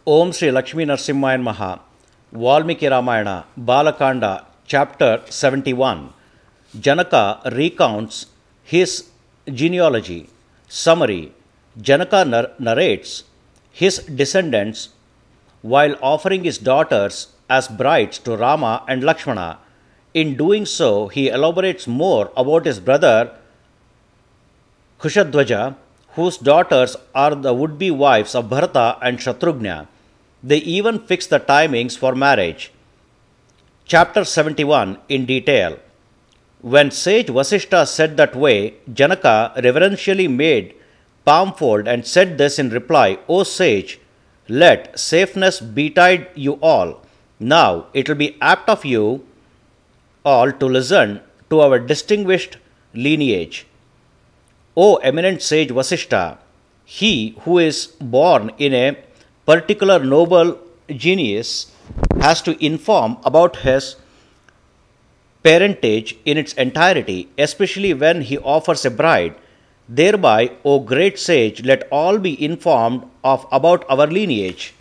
Om Sri Lakshmi Narsimhaya Namaha. Valmiki Ramayana, Balakanda, Chapter 71. Janaka recounts his genealogy. Summary. Janaka narrates his descendants while offering his daughters as brides to Rama and Lakshmana. In doing so, he elaborates more about his brother Kushadwaja, whose daughters are the would-be wives of Bharata and Shatrughna. They even fix the timings for marriage. Chapter 71 in detail. When sage Vasishta said that way, Janaka reverentially made palm fold and said this in reply, O sage, let safeness betide you all. Now it will be apt of you all to listen to our distinguished lineage. O eminent sage Vasishta, he who is born in a particular noble genius has to inform about his parentage in its entirety, especially when he offers a bride. Thereby, O great sage, let all be informed about our lineage.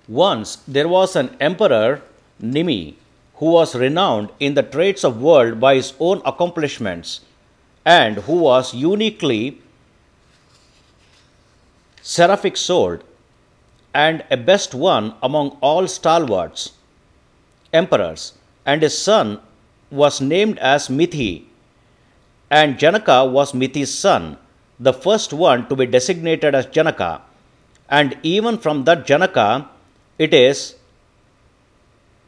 Once there was an emperor, Nimi, who was renowned in the traits of world by his own accomplishments, and who was uniquely seraphic souled, and a best one among all stalwarts emperors, and his son was named as Mithi, and Janaka was Mithi's son, the first one to be designated as Janaka, and even from that Janaka it is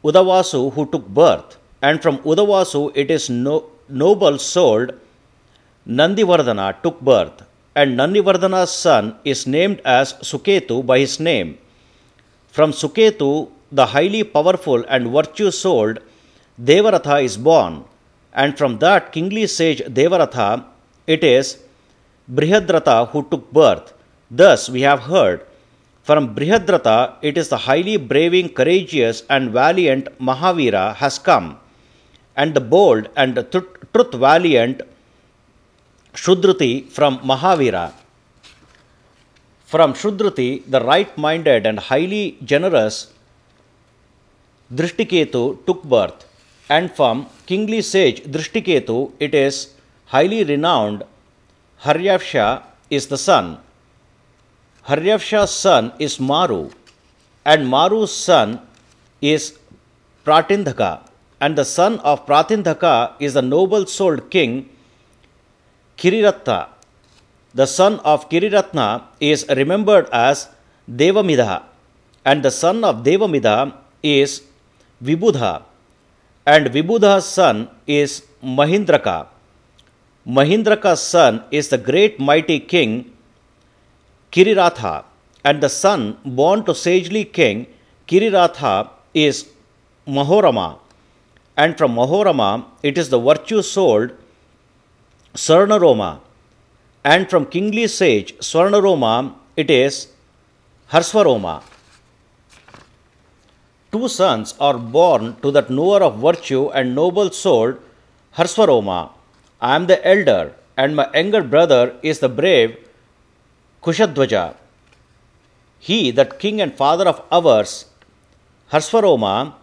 Udavasu who took birth, and from Udavasu it is noble souled Nandivardhana took birth, and Nandivardhana's son is named as Suketu by his name. From Suketu, the highly powerful and virtue-souled Devaratha is born, and from that kingly sage Devaratha, it is Brihadratha who took birth. Thus we have heard, from Brihadratha it is the highly braving, courageous and valiant Mahavira has come, and the bold and truth-valiant Shudruti from Mahavira. From Shudruti, the right-minded and highly generous Drishtiketu took birth, and from kingly sage Drishtiketu it is highly renowned Haryavsha is the son. Haryavsha's son is Maru, and Maru's son is Pratindhaka, and the son of Pratindhaka is the noble-souled king Kiriratna. The son of Kiriratna is remembered as Devamidha, and the son of Devamidha is Vibudha, and Vibudha's son is Mahindraka. Mahindraka's son is the great mighty king Kiriratha, and the son born to sagely king Kiriratha is Mahorama, and from Mahorama it is the virtue-souled Swarnaroma, and from kingly sage Swarnaroma it is Harsvaroma. Two sons are born to that knower of virtue and noble-souled Harsvaroma. I am the elder, and my younger brother is the brave Kushadwaja. He, that king and father of ours, Harsvaroma,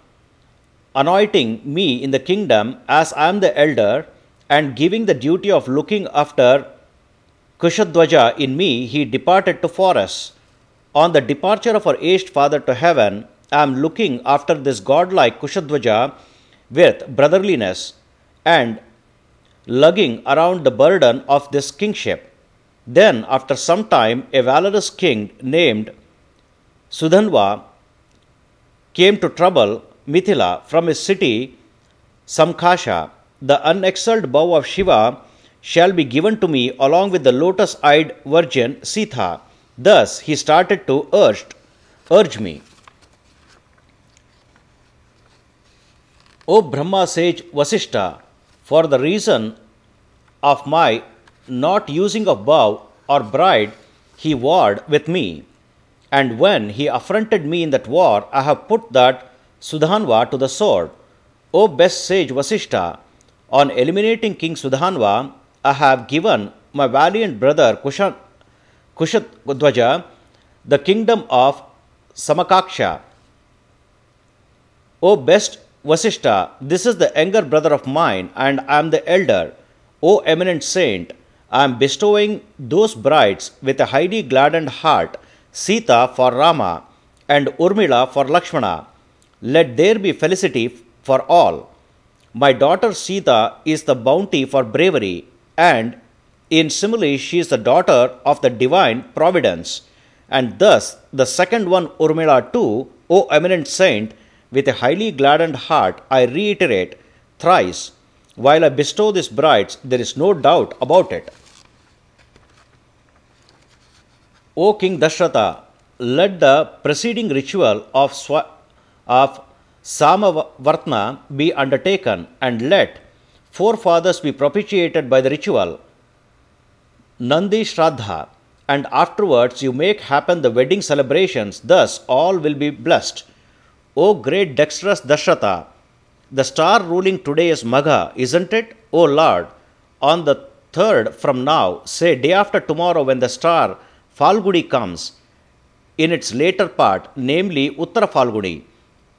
anointing me in the kingdom as I am the elder, and giving the duty of looking after Kushadwaja in me, he departed to forest. On the departure of our aged father to heaven, I am looking after this godlike Kushadwaja with brotherliness and lugging around the burden of this kingship. Then, after some time, a valorous king named Sudhanva came to trouble Mithila from his city Samkhasha. The unexcelled bow of Shiva shall be given to me along with the lotus-eyed virgin Sita. Thus he started to urge me. O Brahma sage Vasishta, for the reason of my not using of bow or bride, he warred with me. And when he affronted me in that war, I have put that Sudhanva to the sword. O best sage Vasishta, on eliminating King Sudhanva, I have given my valiant brother Kushadwaja the kingdom of Samakaksha. O best Vasishta, this is the younger brother of mine, and I am the elder. O eminent saint, I am bestowing those brides with a highly gladdened heart, Sita for Rama and Urmila for Lakshmana. Let there be felicity for all. My daughter Sita is the bounty for bravery, and in simile she is the daughter of the divine providence. And thus the second one Urmila too, O eminent saint, with a highly gladdened heart I reiterate thrice, while I bestow these brides, there is no doubt about it. O King Dashratha, let the preceding ritual of Samavartna be undertaken, and let forefathers be propitiated by the ritual Nandi Shraddha, and afterwards you make happen the wedding celebrations, thus all will be blessed. O great dexterous Dashratha, the star ruling today is Magha, isn't it? O Lord, on the third from now, say day after tomorrow, when the star Falguni comes, in its later part, namely Uttara Falguni,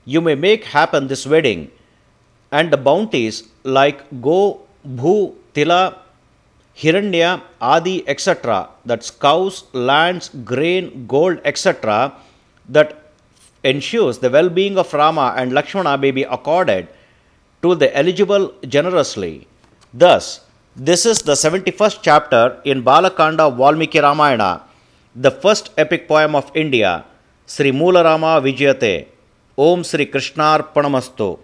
you may make happen this wedding, and the bounties like Go, Bhu, Tila, Hiranya, Adi, etc., that's cows, lands, grain, gold, etc., that ensures the well-being of Rama and Lakshmana may be accorded to the eligible generously. Thus, this is the 71st chapter in Balakanda Valmiki Ramayana, the first epic poem of India, Sri Moola Rama Vijayate. Om Sri Krishnarpanamastu.